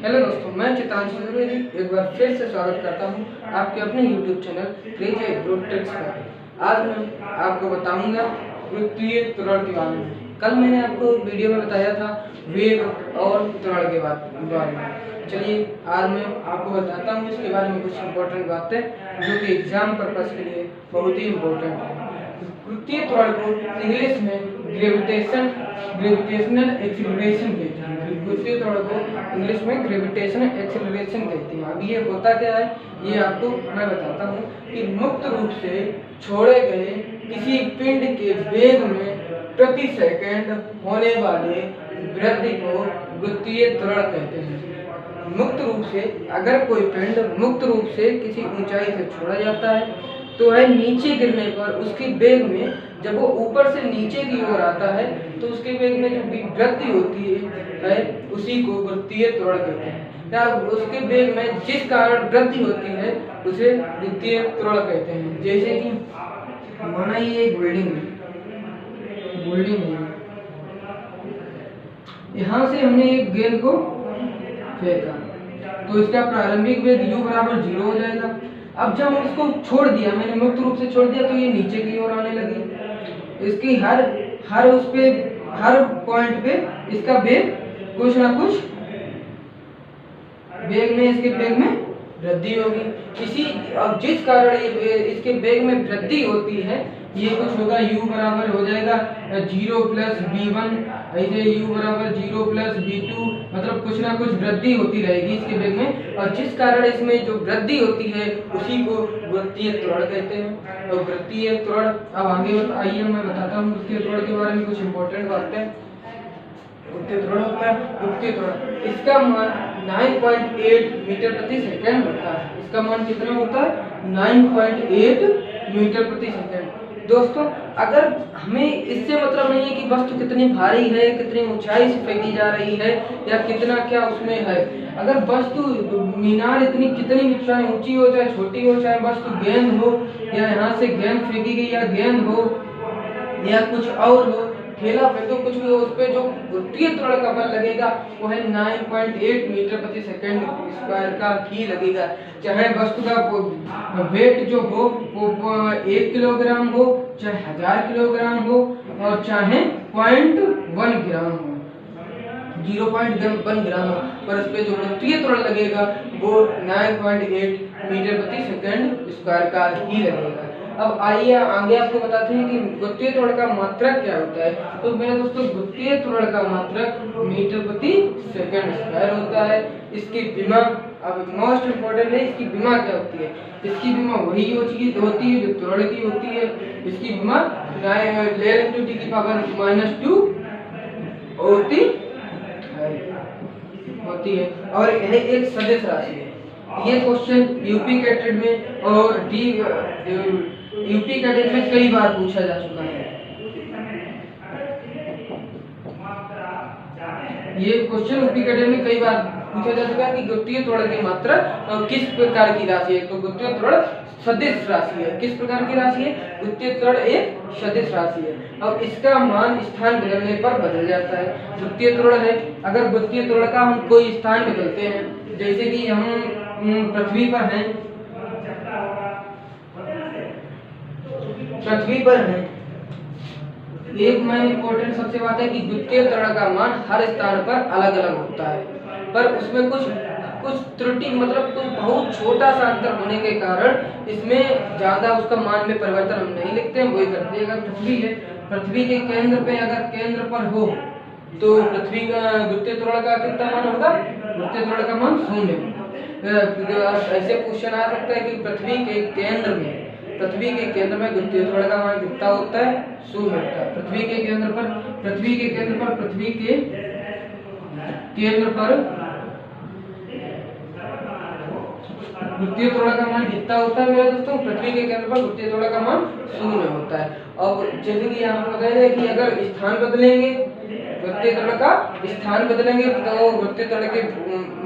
Hello दोस्तों, मैं चित्रांशु द्विवेदी एक बार फिर से स्वागत करता हूं आपके अपने YouTube चैनल क्रेजी एग्रोटेक्स पर। आज मैं आपको बताऊंगा वृत्तीय त्वरण के बारे में। कल मैंने आपको वीडियो में बताया था वेग और त्वरण के बारे में। चलिए आज मैं आपको बताता हूं इसके बारे में कुछ इम्पोर्टेंट बातें जो कि एग्जाम पर्पज के लिए बहुत ही इम्पोर्टेंट है। वृत्तीय त्वरण को इंग्लिश में ग्रेविटेशनल एक्सीलरेशन कहते हैं। वृत्तीय त्वरण को इंग्लिश में ग्रेविटेशनल एक्सीलरेशन कहते हैं। अब ये होता क्या है ये आपको मैं बताता हूँ कि मुक्त रूप से छोड़े गए किसी पिंड के वेग में प्रति सेकंड होने वाले वृद्धि को वृत्तीय त्वरण कहते हैं। मुक्त रूप से अगर कोई पिंड मुक्त रूप से किसी ऊंचाई से छोड़ा जाता है तो वह नीचे गिरने पर उसके वेग में, जब वो ऊपर से नीचे की ओर आता है तो उसके वेग में जो वृद्धि होती है उसी को वृत्तीय त्वरण कहते हैं। या उसके वेग में जिस कारण वृद्धि होती है उसे वृत्तीय त्वरण कहते हैं। जैसे कि माना ये एक बिल्डिंग है, यहाँ से हमने एक गेंद को फेंका तो इसका प्रारंभिक वेग u बराबर 0 हो जाएगा। अब जब हम इसको छोड़ दिया, मैंने मुक्त रूप से छोड़ दिया तो ये नीचे की ओर आने लगी। इसकी हर पॉइंट पे इसका वेग कुछ ना कुछ वेग में, इसके वेग में वृद्धि होगी। अब जिस कारण इसके वेग में वृद्धि होती है ये कुछ होगा, u बराबर हो जाएगा 0 प्लस b1, ऐसे u बराबर 0 प्लस b2, मतलब कुछ ना कुछ वृद्धि होती रहेगी इसके वेग में। और जिस कारण इसमें जो वृद्धि होती है उसी को वृत्तीय त्वरण कहते हैं। और वृत्तीय त्वरण अब आगे आइए मैं बताता हूँ वृत्तीय त्वरण के बारे में कुछ इंपॉर्टेंट बातें। वृत्तीय त्वरण होता है, वृत्तीय त्वरण इसका मान 9.8 मीटर प्रति सेकंड होता है। इसका मान कितना होता है? 9.8 मीटर प्रति सेकंड। दोस्तों, अगर हमें इससे मतलब नहीं है कि वस्तु कितनी भारी है, कितनी ऊंचाई से फेंकी जा रही है या कितना क्या उसमें है। अगर वस्तु मीनार इतनी कितनी चाहे ऊंची हो चाहे छोटी हो, चाहे वस्तु गेंद हो या यहाँ से गेंद फेंकी गई या गेंद हो या कुछ और हो, ठेला फेंको कुछ भी हो, उस पे जो वृत्तीय त्वरण का बल लगेगा वो है 9.8 मीटर प्रति सेकंड स्क्वायर का ही लगेगा। चाहे वस्तु का वेट जो हो वो 1 किलोग्राम हो, चाहे 1000 किलोग्राम हो और चाहे 0.1 ग्राम हो, 0.1 ग्राम हो, पर उस पे जो वृत्तीय त्वरण लगेगा वो 9.8 मीटर प्रति सेकंड स्क्वायर का ही लगेगा। अब आइए आगे आपको बताते हैं कि वृत्तीय त्वरण का मात्रक क्या होता है। तो मेरे दोस्तों, वृत्तीय त्वरण का मात्रक मीटर प्रति सेकंड स्क्वायर होता है। इसकी विमा अब मोस्ट इम्पोर्टेंट है, इसकी विमा क्या होती है? इसकी विमा वही होती है जो त्वरण की होती है। इसकी विमा 10⁻⁻² होती है और यह एक सदिश राशि है। ये क्वेश्चन यूपी कैटेड में और यूपी कैटेड में कई बार पूछा जा चुका है। ये क्वेश्चन यूपी कैटेड में कई बार पूछा जा चुका है कि वृत्तीय त्वरण की मात्रा किस प्रकार की राशि है। तो वृत्तीय त्वरण सदिश राशि है। किस प्रकार की राशि है? वृत्तीय त्वरण एक सदिश राशि है। अब इसका मान स्थान बदलने पर बदल जाता है। वृत्तीय त्वरण है, अगर वृत्तीय त्वरण का हम कोई स्थान बदलते हैं, जैसे कि हम पृथ्वी पर हैं, एक में इम्पोर्टेंट सबसे बात है कि वृत्तीय त्वरण का मान हर स्थान पर अलग अलग होता है, पर उसमें कुछ त्रुटि मतलब कुछ बहुत छोटा सा अंतर होने के कारण इसमें ज्यादा उसका मान में परिवर्तन हम नहीं लिखते हैं, वही करते हैं। अगर पृथ्वी है, पृथ्वी के केंद्र पे अगर केंद्र पर हो तो पृथ्वी का वृत्तीय त्वरण का कितना मान होगा? वृत्तीय त्वरण का मान 0। ऐसे क्वेश्चन आ सकता है कि पृथ्वी के केंद्र में वृत्तीय त्वरण का मान कितना होता है? 0 होता है। पृथ्वी के केंद्र पर वृत्तीय त्वरण का मान कितना होता है मेरे दोस्तों? पृथ्वी के केंद्र पर वृत्तीय त्वरण का मान 0 होता है। अब जैसे कि यहाँ पर बताया कि अगर स्थान बदलेंगे, वृत्तीय त्वरण का स्थान बदलेंगे तो वृत्तीय त्वरण के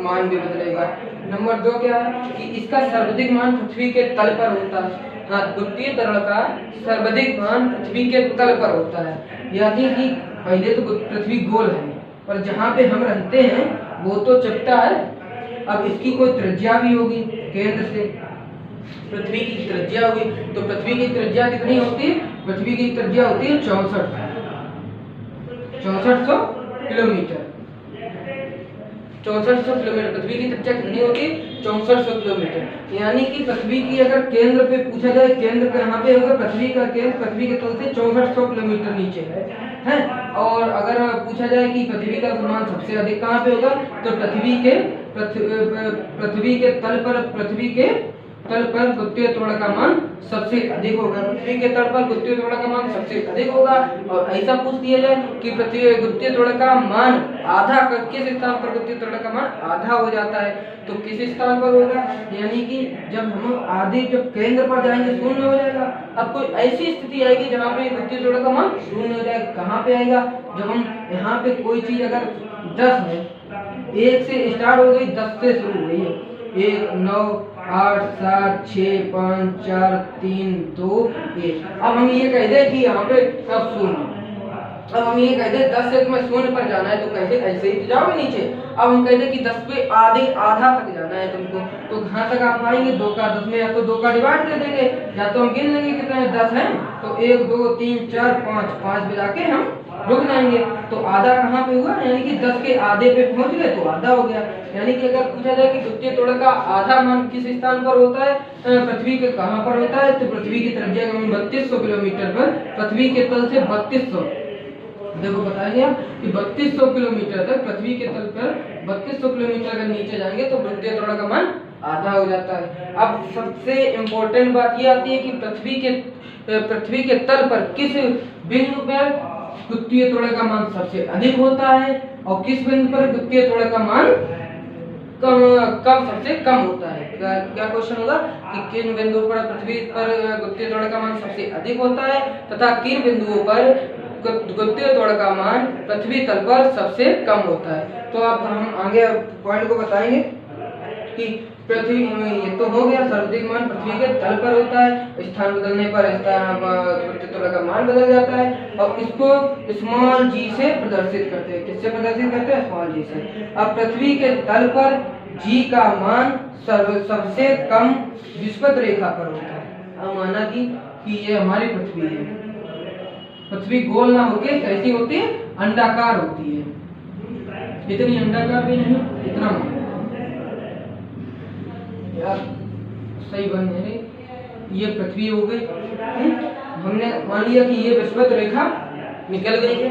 मान भी बदलेगा। नंबर 2 क्या है कि इसका सर्वाधिक मान पृथ्वी के तल पर होता है। हाँ, वृत्तीय त्वरण का सर्वाधिक मान पृथ्वी के तल पर होता है। यानी कि पहले तो पृथ्वी गोल है, पर जहाँ पे हम रहते हैं वो तो चपटा है, अब इसकी कोई त्रिज्या भी होगी, केंद्र से पृथ्वी की त्रिज्या होगी, तो पृथ्वी की त्रिज्या कितनी होती है? पृथ्वी की त्रिज्या होती है 6400 किलोमीटर। 6400 किलोमीटर पृथ्वी की त्रिज्या कितनी होती है? 6400 किलोमीटर। यानी कि पृथ्वी की अगर केंद्र पे पूछा जाए, केंद्र कहाँ पे होगा? पृथ्वी का केंद्र पृथ्वी के तल से 6400 किलोमीटर नीचे है। और अगर पूछा जाए कि पृथ्वी का द्रव्यमान सबसे अधिक कहाँ पे होगा, तो पृथ्वी के तल पर गुरुत्वीय त्वरण का मान सबसे अधिक होगा। पृथ्वी के तल पर गुरुत्वीय त्वरण का मान सबसे अधिक होगा। और ऐसा पूछ दिया जाए कि पृथ्वी गुरुत्वीय त्वरण का मान आधा, किस स्थान पर गुरुत्वीय त्वरण का मान आधा हो जाता है, तो किस स्थान पर होगा? यानी कि जब हम आधे, जब केंद्र पर जाएंगे शून्य हो जाएगा। अब कोई ऐसी स्थिति आएगी जहाँ पे गुरुत्वीय त्वरण का मान शून्य हो जाएगा। कहाँ पे आएगा? जब हम यहाँ पे कोई चीज अगर 10 है, 1 से स्टार्ट हो गई, 10 से शुरू हो गई है, 1 9 8 7 6 5 4 3 2 1। अब हम ये कह दे कि यहाँ पे अब शून्य, अब हम ये कह दे 10 से तुम्हें शून्य पर जाना है, तो कैसे? ऐसे ही जाओगे नीचे। अब हम कह दे कि 10 पे आधा तक जाना है तुमको, तो कहाँ तक आप आएंगे? 2 का 10 में या तो 2 का डिवाइड कर देंगे, या तो हम गिन लेंगे कितने 10 हैं, तो 1 2 3 4 5 पे जाके हम रुक जाएंगे। तो आधा कहाँ पे हुआ? यानी कि 10 के आधे पे पहुंच गए तो आधा हो गया। यानी कि अगर पूछा जाए कि गुरुत्वीय त्वरण का आधा मान किस स्थान पर होता है, पृथ्वी के कहाँ पर होता है, तो पृथ्वी की त्रिज्या 3200 किलोमीटर पर, पृथ्वी के तल से 3200, देखो बताएंगे आप कि 3200 किलोमीटर तक पृथ्वी के तल पर 3200 किलोमीटर अगर नीचे जाएंगे तो गुरुत्वीय त्वरण का मान आधा हो जाता है। अब सबसे इम्पोर्टेंट बात ये आती है कि पृथ्वी के तल पर किस बिंदु पर गुरुत्वीय त्वरण का मान सबसे अधिक होता है, और किस बिंदु पर गुरुत्वीय त्वरण का मान कम सबसे कम होता है। क्या क्वेश्चन होगा कि किन बिंदुओं पर पृथ्वी पर गुरुत्वीय त्वरण का मान सबसे अधिक होता है, तथा किन बिंदुओं पर गुरुत्वीय त्वरण का मान पृथ्वी तल पर सबसे कम होता है। तो अब हम आगे पॉइंट को बताएंगे कि पृथ्वी, ये तो हो गया सर्वाधिक मान पृथ्वी के तल पर होता है, स्थान बदलने पर गुरुत्वीय त्वरण का मान बदल जाता है, और इसको स्मॉल जी से प्रदर्शित करते हैं। किससे प्रदर्शित करते हैं? स्मॉल जी से। अब पृथ्वी के तल पर जी का मान सबसे कम विषुवत रेखा पर होता है। अब माना कि ये हमारी पृथ्वी है, पृथ्वी गोल ना होके कैसी होती है? अंडाकार होती है। इतनी अंडाकार भी नहीं, इतना यार सही बन है। ये पृथ्वी हो गई, हमने मान लिया कि ये विषुवत रेखा निकल गई है।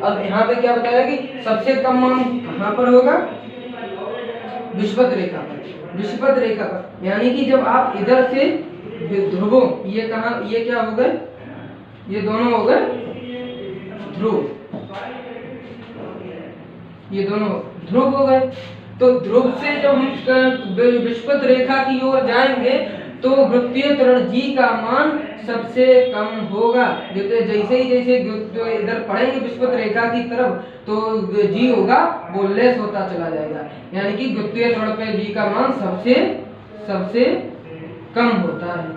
अब यहाँ पे क्या बताया कि सबसे कम मान कहाँ पर होगा? विषुवत रेखा पर। विषुवत रेखा पर यानी कि जब आप इधर से ध्रुवों, ये कहाँ, ये क्या हो गए? ये दोनों हो गए ध्रुव, ये दोनों ध्रुव हो गए। तो ध्रुव से जब हम विषुवत रेखा की ओर जाएंगे तो गुरुत्वीय त्वरण जी का मान सबसे कम होगा। जैसे इधर पढ़ेंगे विषुवत रेखा की तरफ तो जी होगा वो लेस होता चला जाएगा, यानी कि गुरुत्वीय त्वरण पे जी का मान सबसे कम होता है,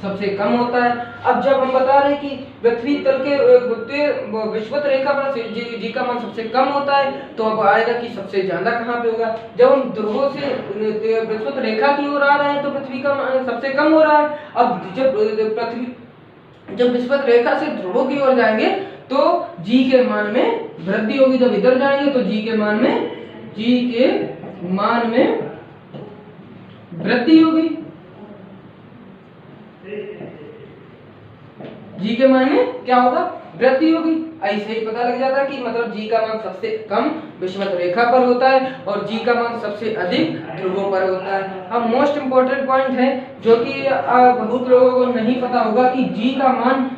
सबसे कम होता है। अब जब हम बता रहे हैं कि पृथ्वी तल के विषुवत रेखा पर जी का मान सबसे कम होता है, तो अब आएगा कि सबसे ज्यादा कहाँ पे होगा? जब हम ध्रुवों से विषुवत रेखा की ओर आ रहे हैं तो पृथ्वी का मान सबसे कम हो रहा है। अब जब विषुवत रेखा से ध्रुवों की ओर जाएंगे तो जी के मान में वृद्धि होगी। जब इधर जाएंगे तो जी के मान में वृद्धि होगी, जी के मान में क्या होगा? वृद्धि होगी। ऐसे ही पता लग जाता है कि मतलब जी का मान सबसे कम विषुवत रेखा पर होता है और जी का मान सबसे अधिक ध्रुवों पर होता है। अब मोस्ट इम्पोर्टेंट पॉइंट है जो कि बहुत लोगों को नहीं पता होगा कि जी का मान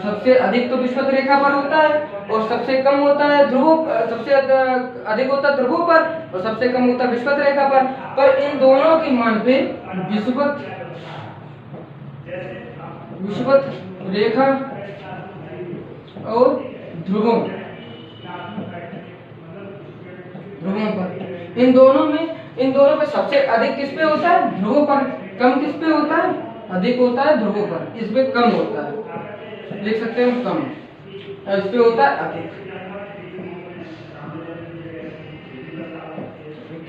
सबसे अधिक तो विषुवत रेखा पर होता है और सबसे कम होता है ध्रुवों, सबसे अधिक होता है ध्रुवों पर और सबसे कम होता है विषुवत रेखा पर इन दोनों के मान पे विषुवत रेखा और ध्रुवों पर, इन दोनों पे सबसे अधिक किस पे होता है? ध्रुवों पर। कम किस पे होता है? अधिक होता है ध्रुवों पर, इस पे कम होता है, देख सकते हैं कम, इस पे होता है अधिक।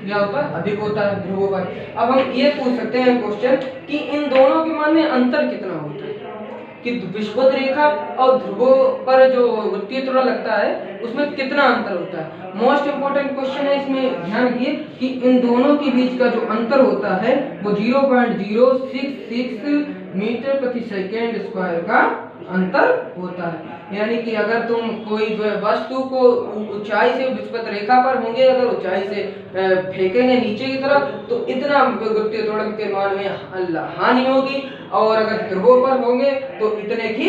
क्या होता है, अधिक होता है ध्रुवों पर। अब हम ये पूछ सकते हैं क्वेश्चन कि इन दोनों के मान में अंतर कितना होता है, कि विषुवत रेखा और ध्रुवों पर जो वृत्तीय त्वरण लगता है उसमें कितना अंतर होता है। मोस्ट इंपोर्टेंट क्वेश्चन है, इसमें ध्यान रखिए कि इन दोनों के बीच का जो अंतर होता है वो 0.066 मीटर प्रति सेकेंड स्क्वायर का अंतर होता है। यानी कि अगर तुम कोई वस्तु को ऊंचाई से विषुवत रेखा पर होंगे, अगर ऊंचाई से फेंकेंगे नीचे की तरफ तो इतना वृत्तीय त्वरण के मान में हानि होगी, और अगर ध्रुवों पर होंगे तो इतने की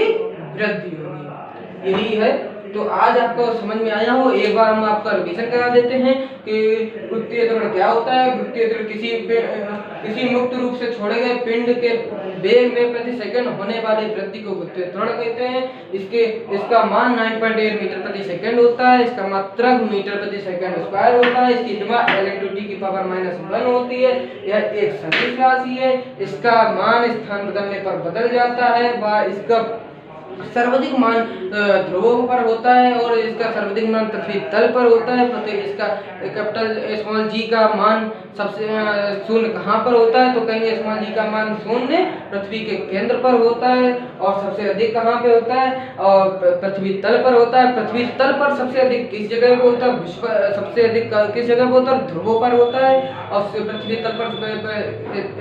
वृद्धि होगी। यही है, तो आज आपको समझ में आया हो। एक बार हम आपका रिवीजन करा देते हैं कि वृत्तीय त्वरण क्या होता है। वृत्तीय त्वरण किसी मुक्त रूप से छोड़े गए पिंड के वेग में प्रति सेकंड होने वाली वृद्धि को वृत्तीय त्वरण कहते हैं। इसका मान 9.8 मीटर प्रति सेकंड होता है। इसका मात्रक मीटर प्रति सेकंड स्क्वायर होता है। इसकी सीमा L/10⁻⁻1 होती है। यह एक सदिश राशि है। इसका मान स्थान बदलने पर बदल जाता है। वह इसका सर्वाधिक मान ध्रुवों पर होता है और इसका सर्वाधिक मान पृथ्वी तल पर होता है। इसका कैपिटल स्मॉल जी का मान सबसे शून्य कहाँ पर होता है, तो कहेंगे स्मॉल जी का मान शून्य पृथ्वी के केंद्र पर होता है। और सबसे अधिक कहाँ पे होता है, और पृथ्वी तल पर होता है। पृथ्वी तल पर सबसे अधिक किस जगह पे होता है, सबसे अधिक किस जगह पे होता है, ध्रुवों पर होता है। और पृथ्वी तल पर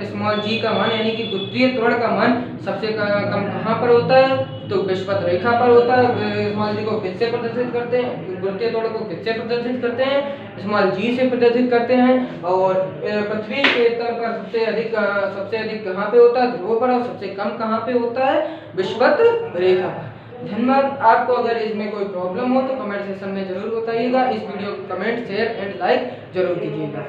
स्मॉल जी का मान यानी कि वृत्तीय त्वरण का मान सबसे कम कहाँ पर होता है, तो विषुवत रेखा पर होता है। स्मॉल जी को किससे प्रदर्शित करते हैं, वृत्तीय त्वरण को किससे प्रदर्शित करते हैं, स्मॉल जी से प्रदर्शित करते हैं। और पृथ्वी के तल पर सबसे अधिक कहाँ पे होता है, ध्रुवों पर, और सबसे कम कहाँ पे होता है, विषुवत रेखा पर। धन्यवाद। आपको अगर इसमें कोई प्रॉब्लम हो तो कमेंट सेक्शन में जरूर बताइएगा। इस वीडियो को कमेंट, शेयर एंड लाइक जरूर कीजिएगा।